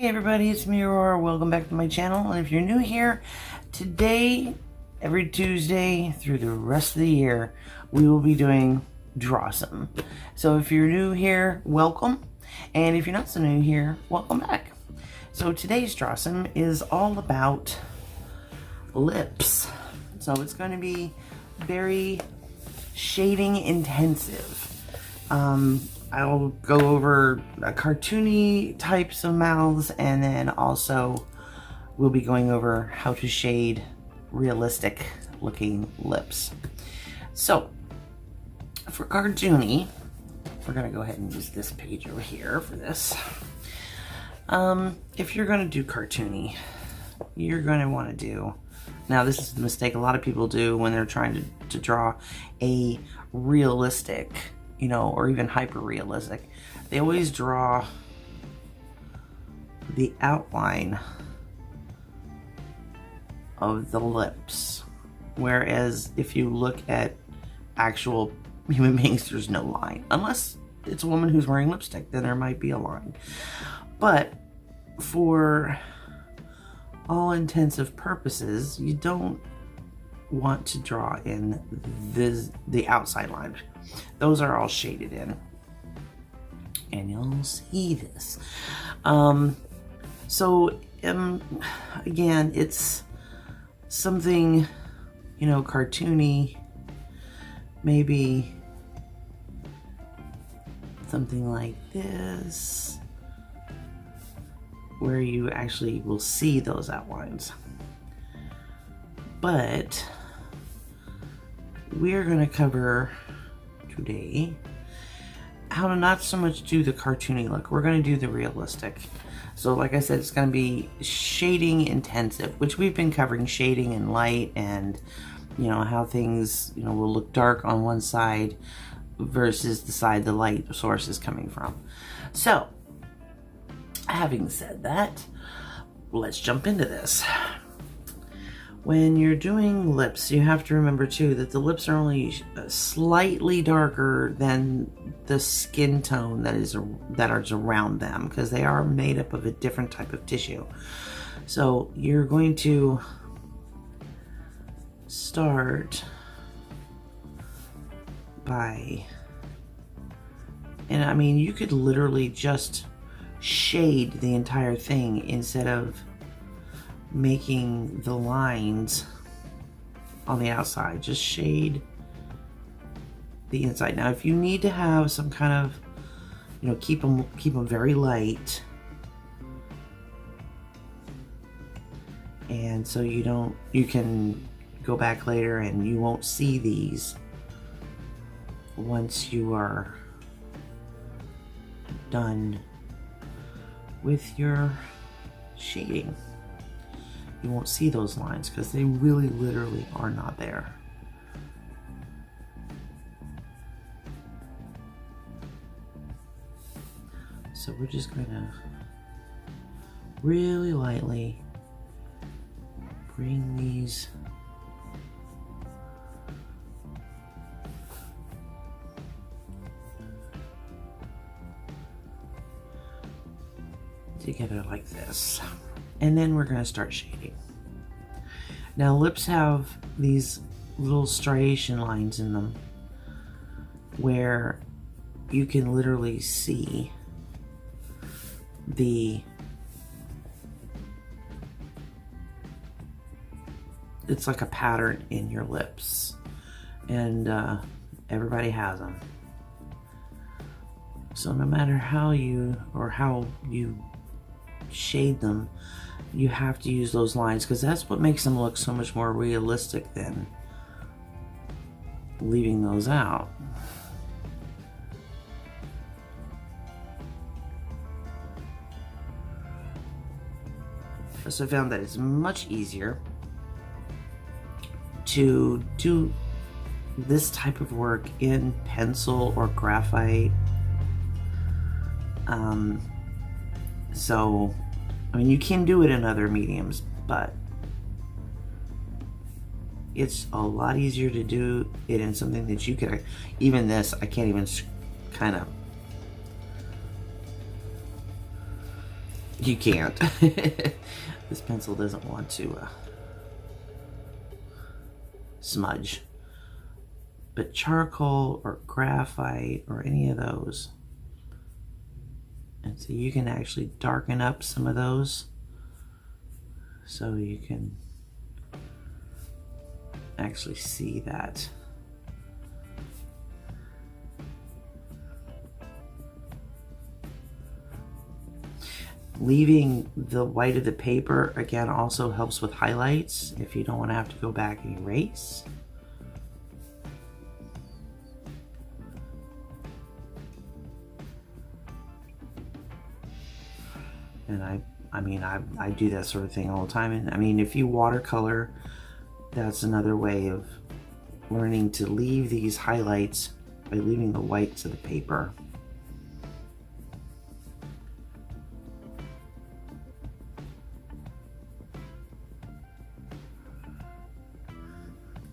Hey everybody, it's me, Aurora. Welcome back to my channel. And if you're new here, today, every Tuesday through the rest of the year, we will be doing Drawsome. So if you're new here, welcome. And if you're not so new here, welcome back. So today's Drawsome is all about lips. So it's going to be very shading intensive. I'll go over cartoony types of mouths, and then also we'll be going over how to shade realistic looking lips. So for cartoony, we're going to go ahead and use this page over here for this. If you're going to do cartoony, you're going to want to do, now this is the mistake a lot of people do when they're trying to draw a realistic, you know, or even hyper realistic. They always draw the outline of the lips, whereas if you look at actual human beings, there's no line, unless it's a woman who's wearing lipstick, then there might be a line. But for all intensive purposes, you don't want to draw in the outside lines. Those are all shaded in, and you'll see this. Again, it's something, you know, cartoony, maybe something like this, where you actually will see those outlines. But we're going to cover today how to not so much do the cartoony look. We're going to do the realistic. So like I said, it's going to be shading intensive, which we've been covering shading and light, and you know how things, you know, will look dark on one side versus the side the light source is coming from. So having said that, let's jump into this. When you're doing lips, you have to remember too that the lips are only slightly darker than the skin tone that is around them, because they are made up of a different type of tissue. So you're going to start by, and I mean, you could literally just shade the entire thing instead of making the lines on the outside. Just shade the inside. Now if you need to have some kind of, you know, keep them very light, and so you can go back later and you won't see these once you are done with your shading. You won't see those lines because they really literally are not there. So we're just going to really lightly bring these together like this. And then we're going to start shading. Now lips have these little striation lines in them where you can literally see it's like a pattern in your lips, and everybody has them. So no matter how you shade them, you have to use those lines, because that's what makes them look so much more realistic than leaving those out. So I found that it's much easier to do this type of work in pencil or graphite. So I mean, you can do it in other mediums, but it's a lot easier to do it in something that you can, even this, I can't even kind of You can't. This pencil doesn't want to smudge. But charcoal or graphite or any of those. And so you can actually darken up some of those so you can actually see that. Leaving the white of the paper again also helps with highlights if you don't want to have to go back and erase. And I do that sort of thing all the time. And I mean, if you watercolor, that's another way of learning to leave these highlights by leaving the whites of the paper.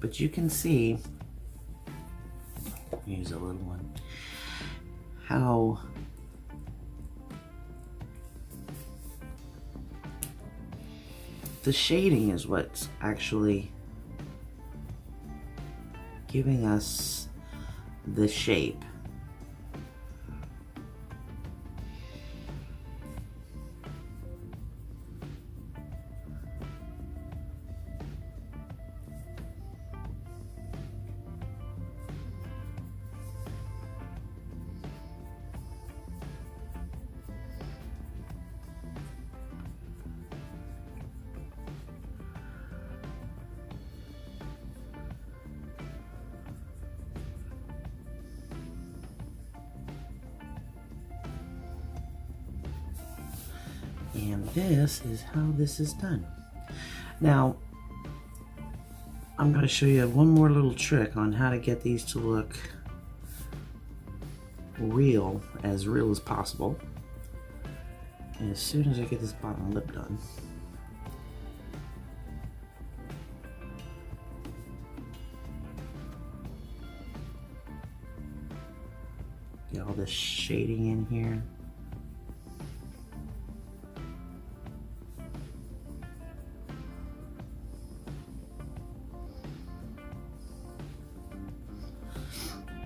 But you can see, use a little one, how the shading is what's actually giving us the shape. And this is how this is done. Now, I'm going to show you one more little trick on how to get these to look real as possible. And as soon as I get this bottom lip done, get all this shading in here.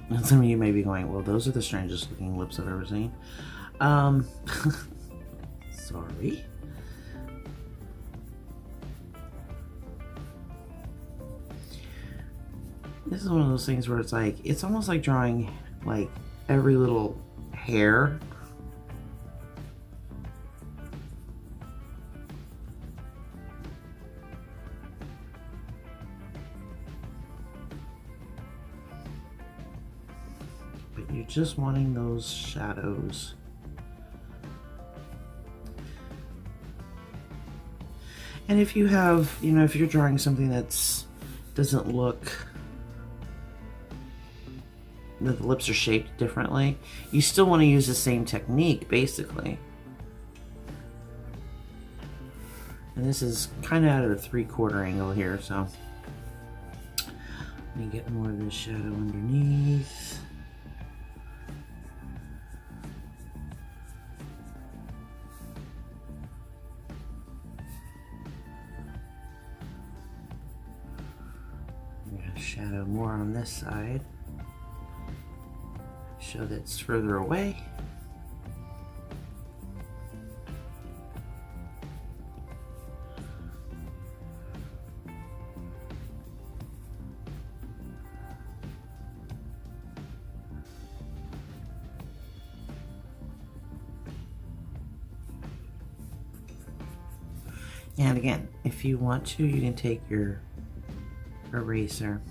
And some of you may be going, well, those are the strangest looking lips I've ever seen. Sorry. This is one of those things where it's like, it's almost like drawing like every little hair. But you're just wanting those shadows. And if you have, you know, if you're drawing something that's doesn't look, that the lips are shaped differently, you still want to use the same technique, basically. And this is kind of at a 3/4 angle here, so let me get more of this shadow underneath. I'm going to shadow more on this side. Show that it's further away. And again, if you want to, you can take your eraser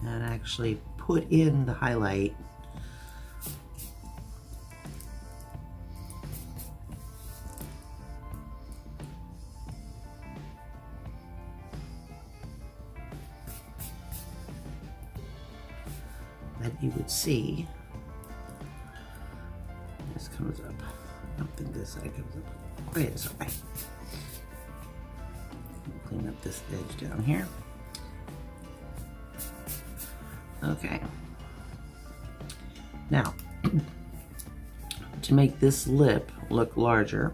and actually put in the highlight. That you would see. This comes up. I don't think this side comes up quite as high. Clean up this edge down here. Okay, Now, to make this lip look larger,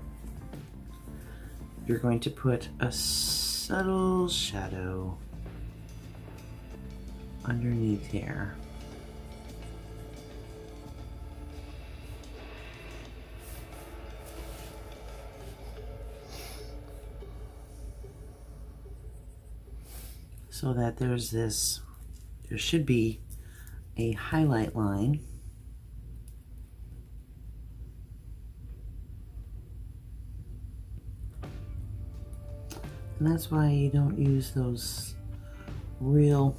you're going to put a subtle shadow underneath here. So that there should be a highlight line. And that's why you don't use those real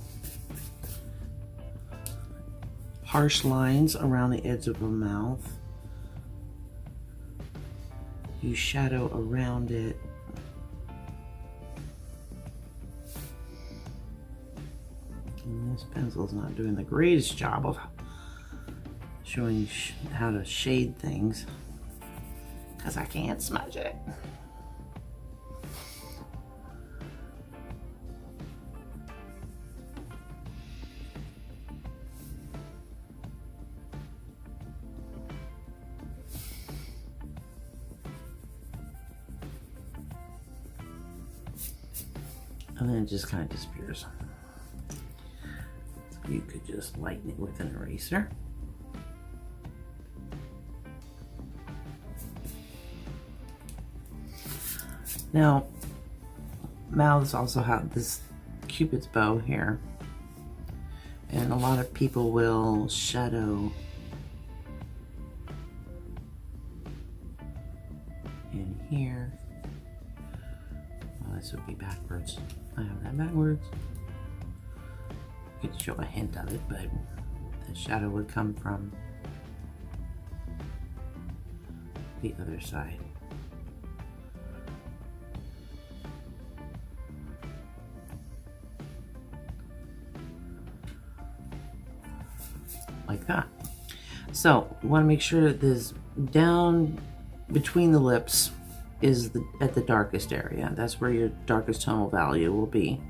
harsh lines around the edge of a mouth. You shadow around it. And this pencil's not doing the greatest job of showing how to shade things because I can't smudge it. And then it just kind of disappears. So you could just lighten it with an eraser. Now, mouths also have this Cupid's bow here. And a lot of people will shadow in here. Well, this would be backwards. I have that backwards. You could show a hint of it, but the shadow would come from the other side. Like that. So you want to make sure that this down between the lips is at the darkest area. That's where your darkest tonal value will be.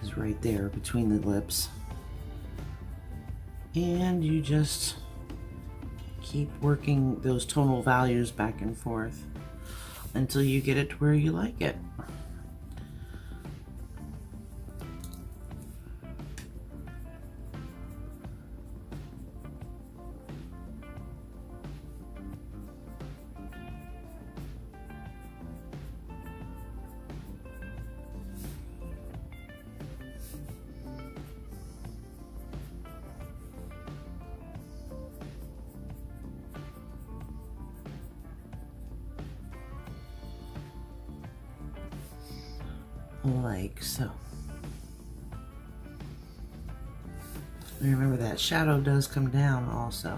Is right there between the lips. And you just keep working those tonal values back and forth until you get it to where you like it. Like so. And remember that shadow does come down also.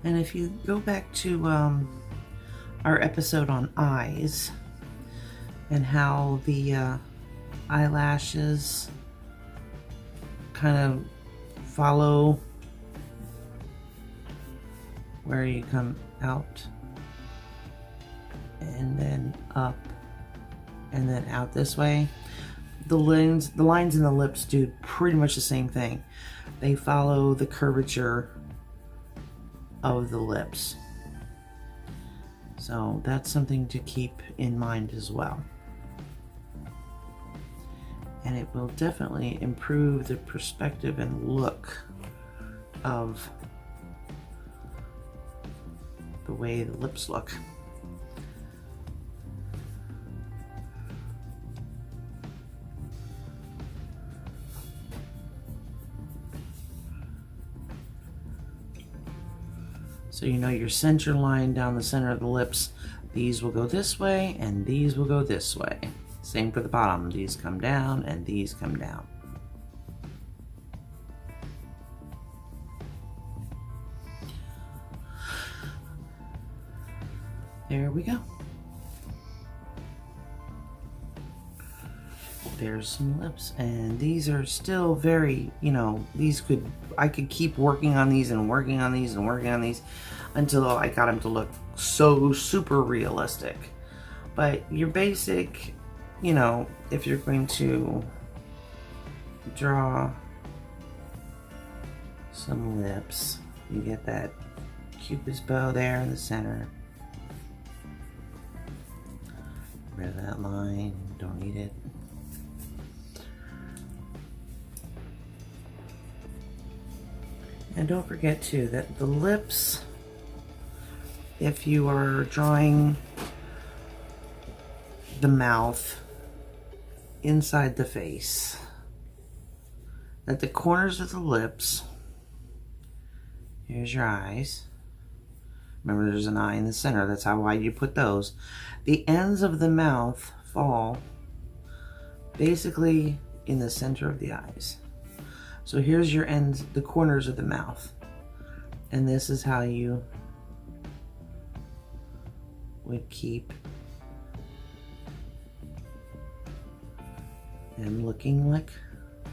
And if you go back to our episode on eyes and how the eyelashes kind of follow where you come out and then up and then out this way. The lines in the lips do pretty much the same thing. They follow the curvature of the lips. So that's something to keep in mind as well. And it will definitely improve the perspective and look of the way the lips look. So you know your center line down the center of the lips, these will go this way and these will go this way. Same for the bottom, these come down and these come down. There we go. there's some lips, and these are still very, you know, I could keep working on these and working on these and working on these until I got them to look so super realistic. But your basic, you know, if you're going to draw some lips, you get that Cupid's bow there in the center. Rid of that line, don't need it. And don't forget too that the lips, if you are drawing the mouth inside the face, that the corners of the lips, here's your eyes. Remember, there's an eye in the center. That's how wide you put those. The ends of the mouth fall basically in the center of the eyes. So here's your ends, the corners of the mouth. And this is how you would keep them looking like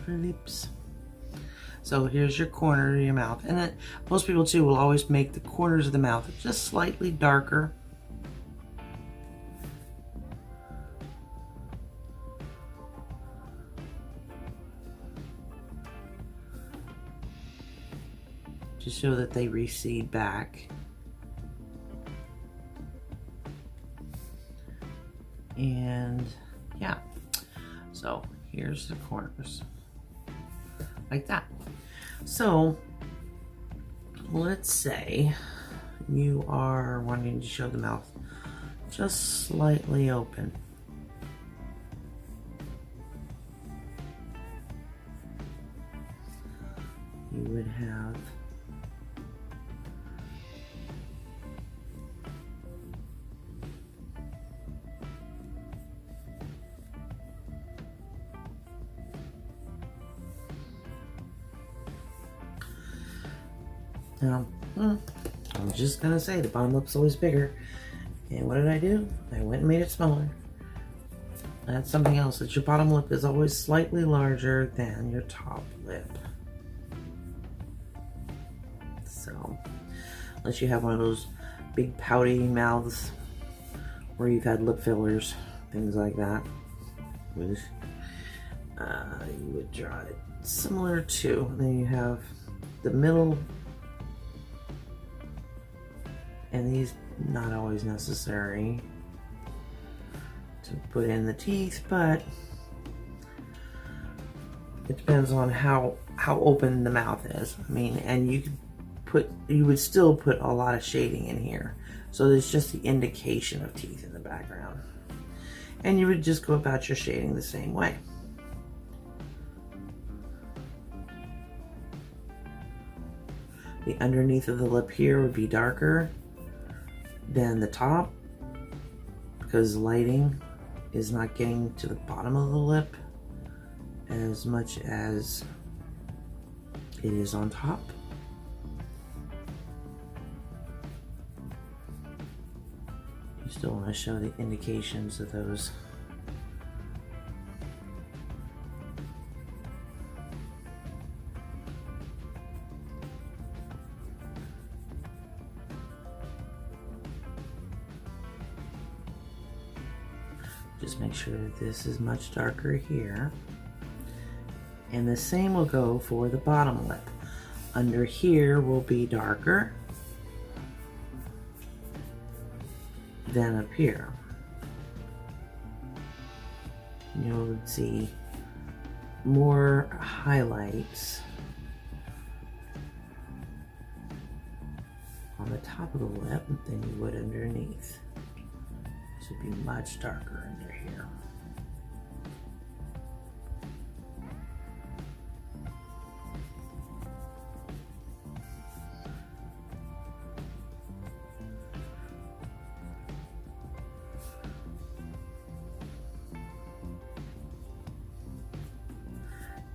lips. So here's your corner of your mouth. And then most people too will always make the corners of the mouth just slightly darker. To show that they recede back. And yeah, so here's the corners like that. So let's say you are wanting to show the mouth just slightly open. You would have now, I'm just gonna say the bottom lip's always bigger. And what did I do? I went and made it smaller. That's something else, that your bottom lip is always slightly larger than your top lip. So, unless you have one of those big pouty mouths where you've had lip fillers, things like that, you would draw it similar to, then you have the middle. And these not always necessary to put in the teeth, but it depends on how open the mouth is. I mean, and you would still put a lot of shading in here. So there's just the indication of teeth in the background. And you would just go about your shading the same way. The underneath of the lip here would be darker than the top, because lighting is not getting to the bottom of the lip as much as it is on top. You still want to show the indications of those. Just make sure that this is much darker here. And the same will go for the bottom lip. Under here will be darker than up here. You'll see more highlights on the top of the lip than you would underneath. Should be much darker under here.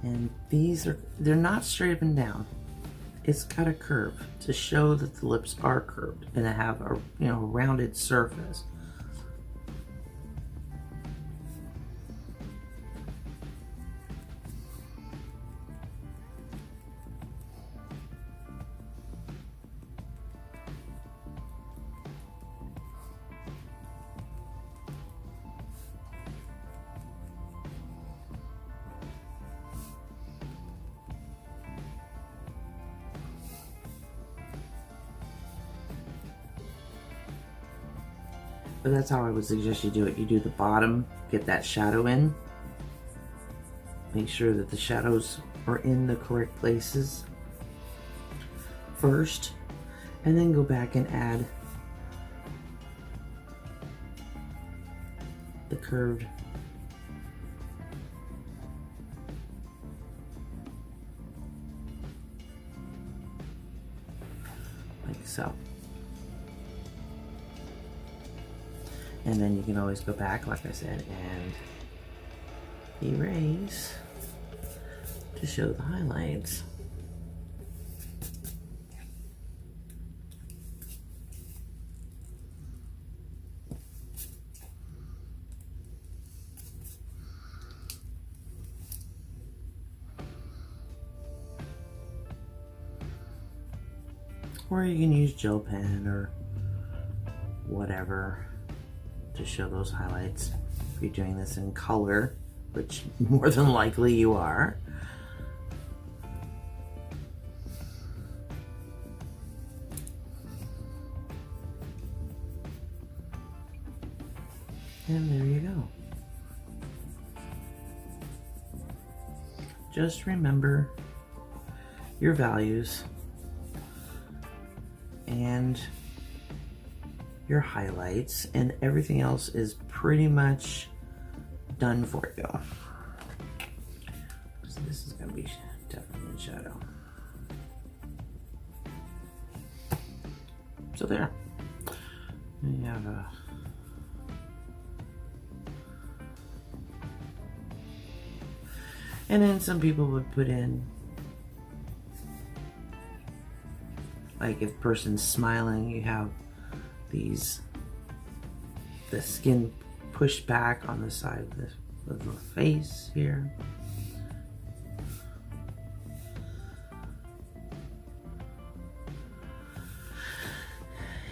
And they're not straight up and down. It's got a curve to show that the lips are curved and to have a rounded surface. But that's how I would suggest you do it. You do the bottom, get that shadow in. Make sure that the shadows are in the correct places first, and then go back and add the curved like so. And then you can always go back, like I said, and erase to show the highlights. Or you can use gel pen or whatever to show those highlights. If you're doing this in color, which more than likely you are. And there you go. Just remember your values and your highlights, and everything else is pretty much done for you. So this is going to be definitely in shadow. So there. And you have a and then some people would put in, like if person's smiling, you have the skin pushed back on the side of the face here.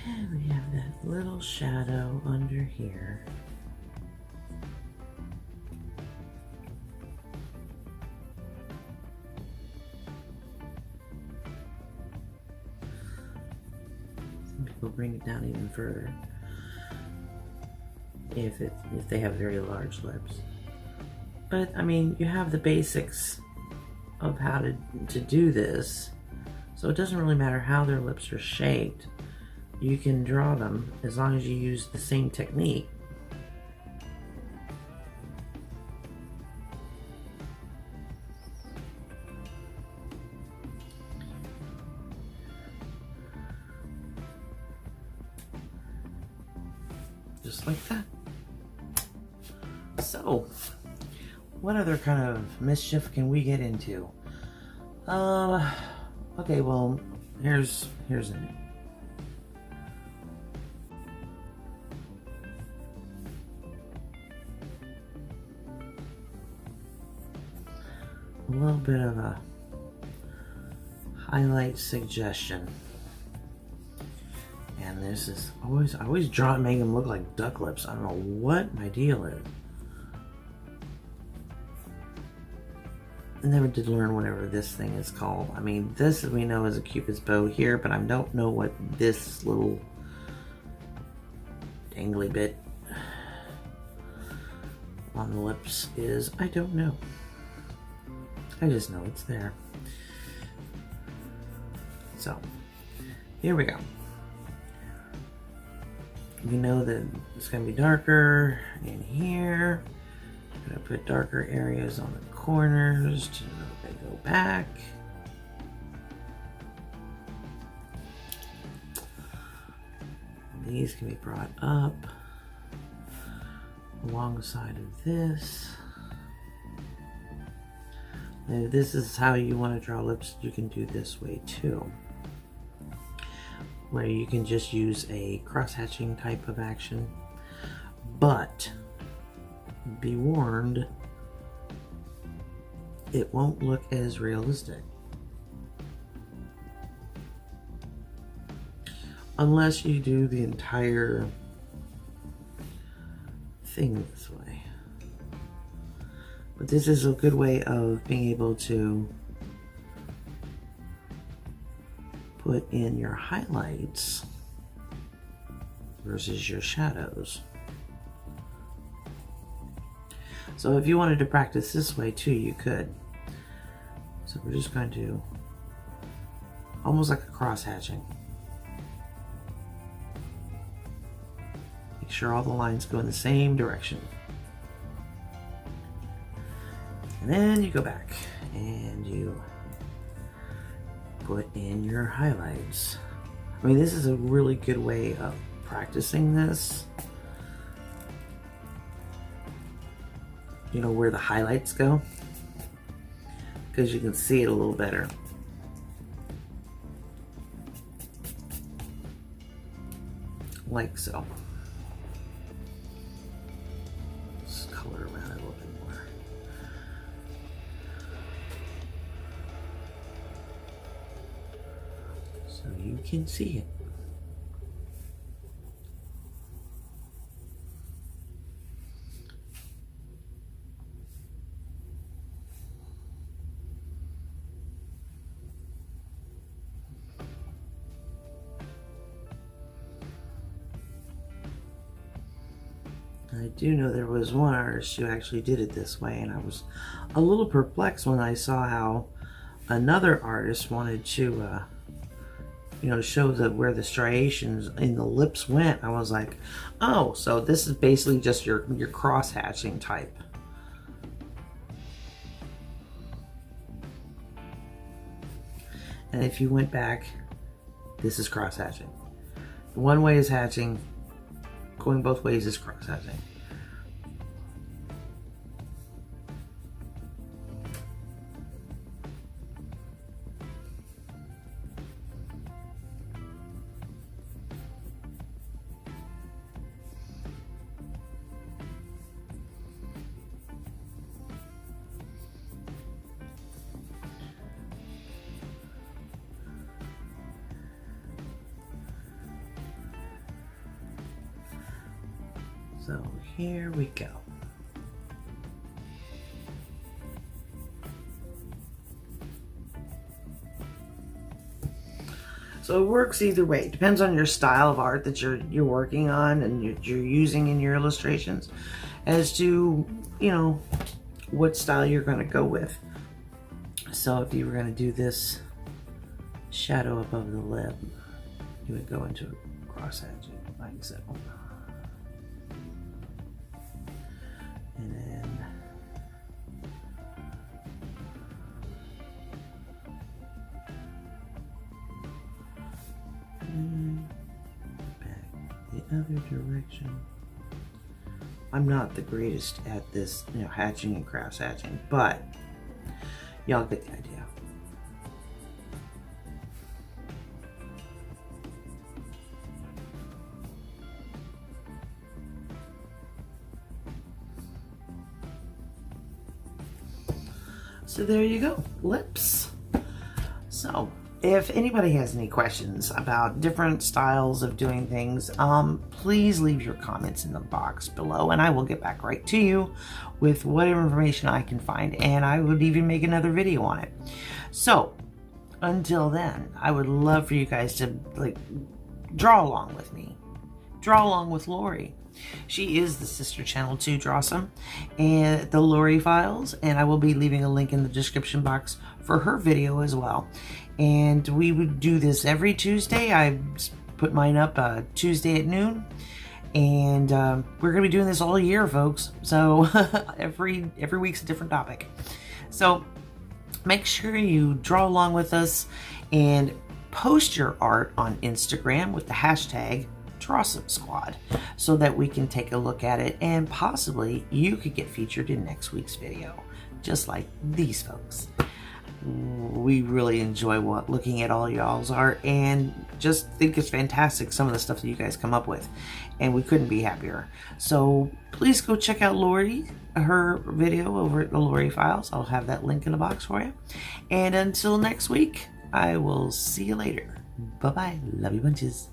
And we have that little shadow under here. We'll bring it down even further if they have very large lips. But I mean, you have the basics of how to do this, so it doesn't really matter how their lips are shaped. You can draw them as long as you use the same technique. Just like that. So, what other kind of mischief can we get into? Okay, well, here's an a little bit of a highlight suggestion. And this is I always draw and make them look like duck lips. I don't know what my deal is. I never did learn whatever this thing is called. I mean, this we know is a Cupid's bow here, but I don't know what this little dangly bit on the lips is. I don't know. I just know it's there. So, here we go. We know that it's going to be darker in here. I'm going to put darker areas on the corners to go back. These can be brought up alongside of this. Now, if this is how you want to draw lips, you can do this way too, where you can just use a cross-hatching type of action, but be warned, it won't look as realistic unless you do the entire thing this way. But this is a good way of being able to put in your highlights versus your shadows. So if you wanted to practice this way too, you could. So we're just going to, almost like a cross hatching. Make sure all the lines go in the same direction. And then you go back and you put in your highlights. I mean, this is a really good way of practicing this. You know where the highlights go? Because you can see it a little better. Like so. Just color around it a little bit more. So you can see it. I do know there was one artist who actually did it this way, and I was a little perplexed when I saw how another artist wanted to, you know, show where the striations in the lips went. I was like, oh, so this is basically just your cross hatching type. And if you went back, this is cross hatching. One way is hatching. Going both ways is cross hatching. So here we go. So it works either way. It depends on your style of art that you're working on and you're using in your illustrations as to, you know, what style you're going to go with. So if you were going to do this shadow above the lip, you would go into cross hatching like so. And then back the other direction. I'm not the greatest at this, you know, hatching and cross hatching, but y'all get the idea. So there you go, lips. So if anybody has any questions about different styles of doing things, please leave your comments in the box below and I will get back right to you with whatever information I can find, and I would even make another video on it. So until then, I would love for you guys to draw along with me. Draw along with Lori. She is the sister channel to Drawsome and TheLoriFiles, and I will be leaving a link in the description box for her video as well. And we would do this every Tuesday. I put mine up Tuesday at noon, and we're gonna be doing this all year, folks. So every week's a different topic. So make sure you draw along with us and post your art on Instagram with the hashtag Drawsome Squad so that we can take a look at it, and possibly you could get featured in next week's video, just like these folks. We really enjoy looking at all y'all's art and just think it's fantastic, some of the stuff that you guys come up with, and we couldn't be happier. So please go check out Lori, her video over at TheLoriFiles. I'll have that link in the box for you. And until next week, I will see you later. Bye bye. Love you bunches.